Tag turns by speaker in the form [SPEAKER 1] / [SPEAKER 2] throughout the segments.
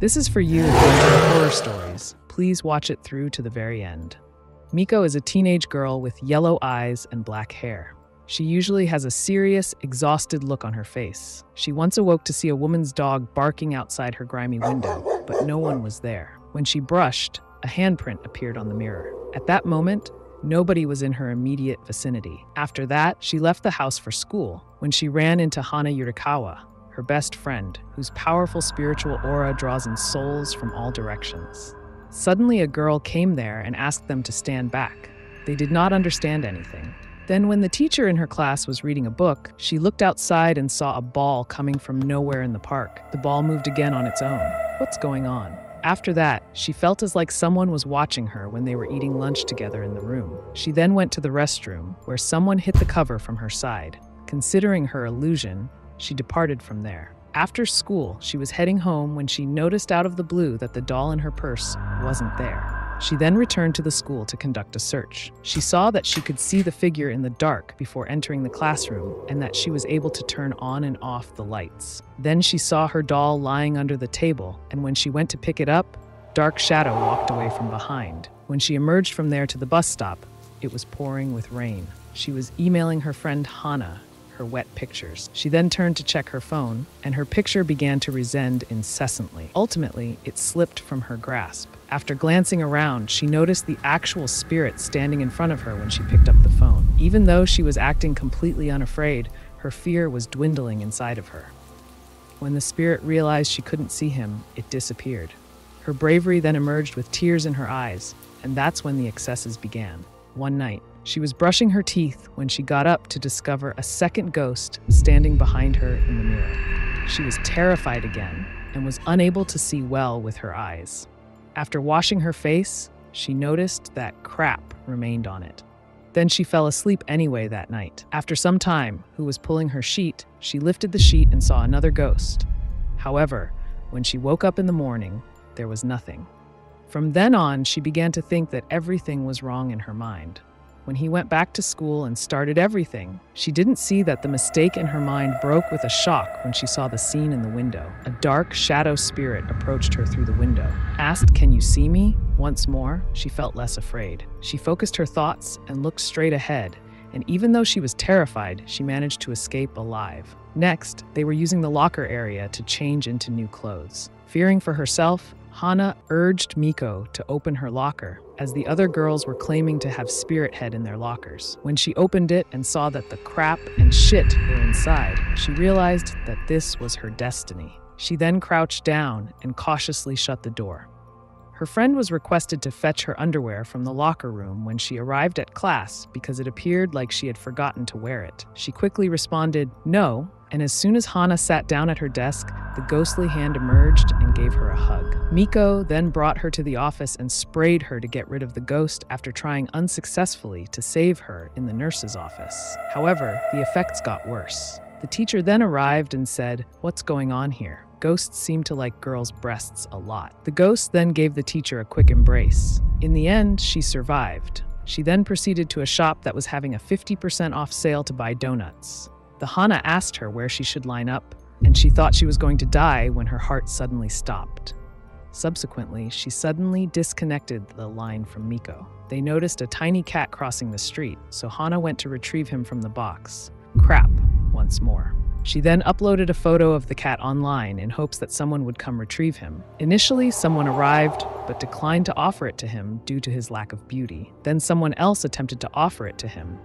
[SPEAKER 1] This is for you if you enjoy horror stories. Please watch it through to the very end. Miko is a teenage girl with yellow eyes and black hair. She usually has a serious, exhausted look on her face. She once awoke to see a woman's dog barking outside her grimy window, but no one was there. When she brushed, a handprint appeared on the mirror. At that moment, nobody was in her immediate vicinity. After that, she left the house for school when she ran into Hana Yurikawa, her best friend, whose powerful spiritual aura draws in souls from all directions. Suddenly, a girl came there and asked them to stand back. They did not understand anything. Then, when the teacher in her class was reading a book, she looked outside and saw a ball coming from nowhere in the park. The ball moved again on its own. What's going on? After that, she felt as like someone was watching her when they were eating lunch together in the room. She then went to the restroom, where someone hit the cover from her side. Considering her illusion, she departed from there. After school, she was heading home when she noticed out of the blue that the doll in her purse wasn't there. She then returned to the school to conduct a search. She saw that she could see the figure in the dark before entering the classroom and that she was able to turn on and off the lights. Then she saw her doll lying under the table, and when she went to pick it up, Dark Shadow walked away from behind. When she emerged from there to the bus stop, it was pouring with rain. She was emailing her friend Hana her wet pictures. She then turned to check her phone, and her picture began to resend incessantly. Ultimately, it slipped from her grasp. After glancing around, she noticed the actual spirit standing in front of her when she picked up the phone. Even though she was acting completely unafraid, her fear was dwindling inside of her. When the spirit realized she couldn't see him, it disappeared. Her bravery then emerged with tears in her eyes, and that's when the excesses began. One night, she was brushing her teeth when she got up to discover a second ghost standing behind her in the mirror. She was terrified again and was unable to see well with her eyes. After washing her face, she noticed that crap remained on it. Then she fell asleep anyway that night. After some time, who was pulling her sheet, she lifted the sheet and saw another ghost. However, when she woke up in the morning, there was nothing. From then on, she began to think that everything was wrong in her mind. When he went back to school and started everything, she didn't see that the mistake in her mind broke with a shock when she saw the scene in the window. A dark shadow spirit approached her through the window. Asked, "Can you see me?" Once more, she felt less afraid. She focused her thoughts and looked straight ahead, and even though she was terrified, she managed to escape alive. Next, they were using the locker area to change into new clothes. Fearing for herself, Hana urged Miko to open her locker, as the other girls were claiming to have Spirit Head in their lockers. When she opened it and saw that the crap and shit were inside, she realized that this was her destiny. She then crouched down and cautiously shut the door. Her friend was requested to fetch her underwear from the locker room when she arrived at class because it appeared like she had forgotten to wear it. She quickly responded, "No," and as soon as Hana sat down at her desk, the ghostly hand emerged and gave her a hug. Miko then brought her to the office and sprayed her to get rid of the ghost after trying unsuccessfully to save her in the nurse's office. However, the effects got worse. The teacher then arrived and said, "What's going on here? Ghosts seem to like girls' breasts a lot." The ghost then gave the teacher a quick embrace. In the end, she survived. She then proceeded to a shop that was having a 50% off sale to buy donuts. The Hana asked her where she should line up, and she thought she was going to die when her heart suddenly stopped. Subsequently, she suddenly disconnected the line from Miko. They noticed a tiny cat crossing the street, so Hana went to retrieve him from the box. Crap, once more. She then uploaded a photo of the cat online in hopes that someone would come retrieve him. Initially, someone arrived, but declined to offer it to him due to his lack of beauty. Then someone else attempted to offer it to him,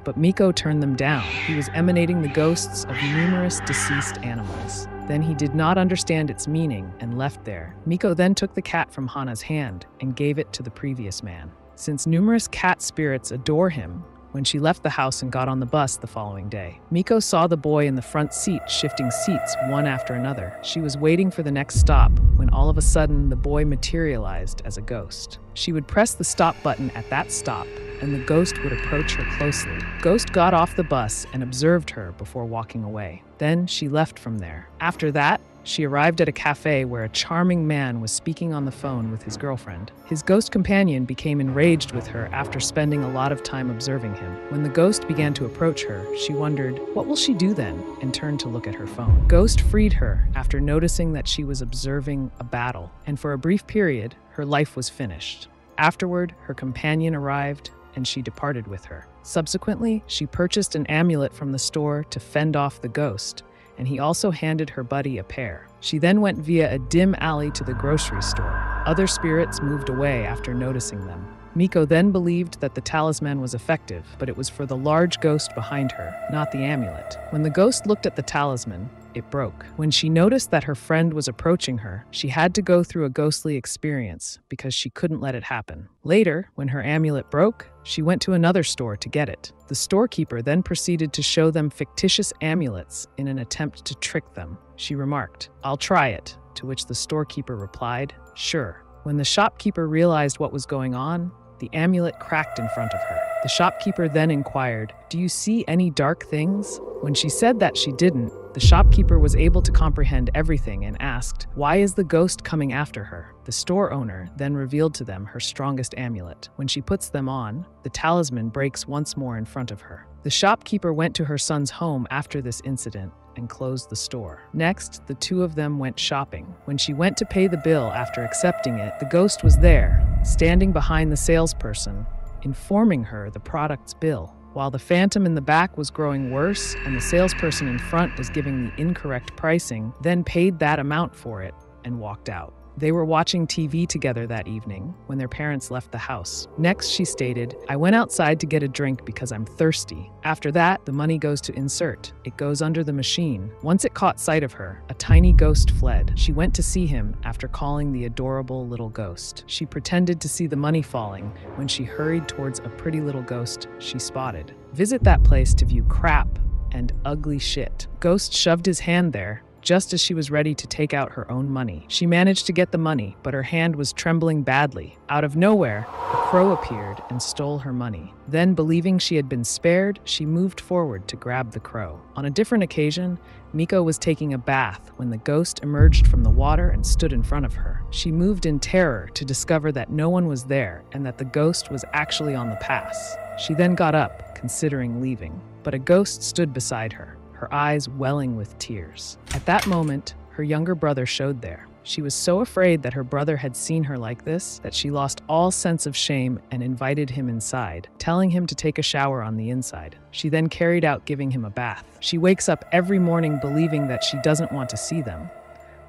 [SPEAKER 1] but Miko turned them down. He was emanating the ghosts of numerous deceased animals. Then he did not understand its meaning and left there. Miko then took the cat from Hana's hand and gave it to the previous man. Since numerous cat spirits adore him, when she left the house and got on the bus the following day, Miko saw the boy in the front seat shifting seats one after another. She was waiting for the next stop when all of a sudden the boy materialized as a ghost. She would press the stop button at that stop and the ghost would approach her closely. Ghost got off the bus and observed her before walking away. Then she left from there. After that, She arrived at a cafe where a charming man was speaking on the phone with his girlfriend. His ghost companion became enraged with her after spending a lot of time observing him. When the ghost began to approach her, she wondered, what will she do then? And turned to look at her phone. Ghost freed her after noticing that she was observing a battle, and for a brief period, her life was finished. Afterward, her companion arrived, and she departed with her. Subsequently, she purchased an amulet from the store to fend off the ghost, and he also handed her buddy a pair. She then went via a dim alley to the grocery store. Other spirits moved away after noticing them. Miko then believed that the talisman was effective, but it was for the large ghost behind her, not the amulet. When the ghost looked at the talisman, it broke. When she noticed that her friend was approaching her, she had to go through a ghostly experience because she couldn't let it happen. Later, when her amulet broke, she went to another store to get it. The storekeeper then proceeded to show them fictitious amulets in an attempt to trick them. She remarked, "I'll try it," to which the storekeeper replied, "Sure." When the shopkeeper realized what was going on, the amulet cracked in front of her. The shopkeeper then inquired, "Do you see any dark things?" When she said that she didn't, the shopkeeper was able to comprehend everything and asked, "Why is the ghost coming after her?" The store owner then revealed to them her strongest amulet. When she puts them on, the talisman breaks once more in front of her. The shopkeeper went to her son's home after this incident and closed the store. Next, the two of them went shopping. When she went to pay the bill after accepting it, the ghost was there, standing behind the salesperson, informing her the product's bill. While the phantom in the back was growing worse and the salesperson in front was giving the incorrect pricing, then paid that amount for it and walked out. They were watching TV together that evening when their parents left the house. Next, she stated, "I went outside to get a drink because I'm thirsty." After that, the money goes to insert. It goes under the machine. Once it caught sight of her, a tiny ghost fled. She went to see him after calling the adorable little ghost. She pretended to see the money falling when she hurried towards a pretty little ghost she spotted. Visit that place to view crap and ugly shit. Ghost shoved his hand there just as she was ready to take out her own money. She managed to get the money, but her hand was trembling badly. Out of nowhere, a crow appeared and stole her money. Then, believing she had been spared, she moved forward to grab the crow. On a different occasion, Miko was taking a bath when the ghost emerged from the water and stood in front of her. She moved in terror to discover that no one was there and that the ghost was actually on the pass. She then got up, considering leaving, but a ghost stood beside her, her eyes welling with tears. At that moment, her younger brother showed there. She was so afraid that her brother had seen her like this that she lost all sense of shame and invited him inside, telling him to take a shower on the inside. She then carried out giving him a bath. She wakes up every morning believing that she doesn't want to see them.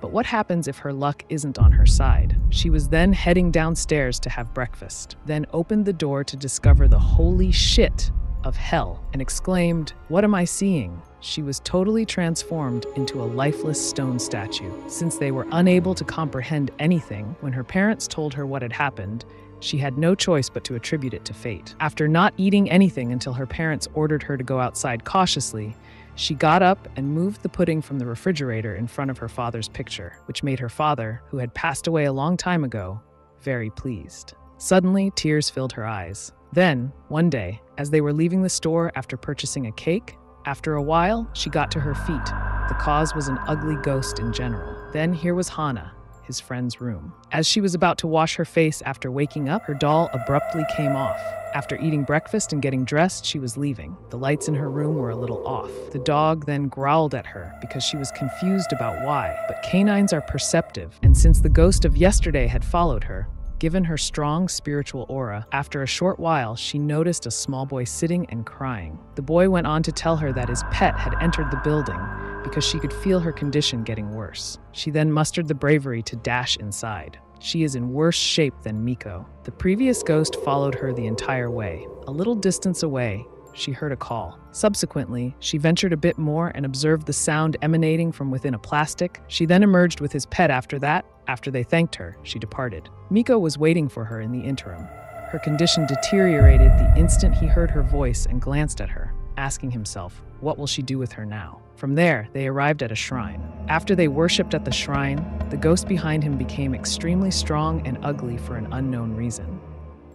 [SPEAKER 1] But what happens if her luck isn't on her side? She was then heading downstairs to have breakfast, then opened the door to discover the holy shit of hell and exclaimed, "What am I seeing?" She was totally transformed into a lifeless stone statue. Since they were unable to comprehend anything, when her parents told her what had happened, she had no choice but to attribute it to fate. After not eating anything until her parents ordered her to go outside cautiously, she got up and moved the pudding from the refrigerator in front of her father's picture, which made her father, who had passed away a long time ago, very pleased. Suddenly, tears filled her eyes. Then, one day, as they were leaving the store after purchasing a cake, after a while, she got to her feet. The cause was an ugly ghost in general. Then here was Hana, his friend's room. As she was about to wash her face after waking up, her doll abruptly came off. After eating breakfast and getting dressed, she was leaving. The lights in her room were a little off. The dog then growled at her because she was confused about why. But canines are perceptive, and since the ghost of yesterday had followed her, given her strong spiritual aura, after a short while, she noticed a small boy sitting and crying. The boy went on to tell her that his pet had entered the building because she could feel her condition getting worse. She then mustered the bravery to dash inside. She is in worse shape than Miko. The previous ghost followed her the entire way. A little distance away, she heard a call. Subsequently, she ventured a bit more and observed the sound emanating from within a plastic. She then emerged with his pet after that. After they thanked her, she departed. Miko was waiting for her in the interim. Her condition deteriorated the instant he heard her voice and glanced at her, asking himself, what will she do with her now? From there, they arrived at a shrine. After they worshipped at the shrine, the ghost behind him became extremely strong and ugly for an unknown reason.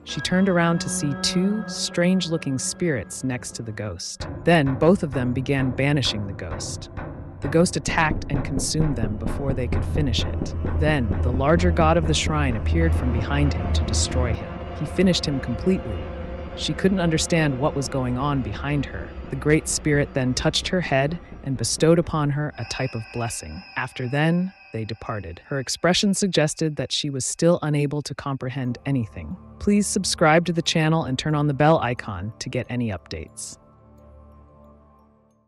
[SPEAKER 1] She turned around to see two strange-looking spirits next to the ghost. Then, both of them began banishing the ghost. The ghost attacked and consumed them before they could finish it. Then, the larger god of the shrine appeared from behind him to destroy him. He finished him completely. She couldn't understand what was going on behind her. The Great Spirit then touched her head and bestowed upon her a type of blessing. After then, they departed. Her expression suggested that she was still unable to comprehend anything. Please subscribe to the channel and turn on the bell icon to get any updates.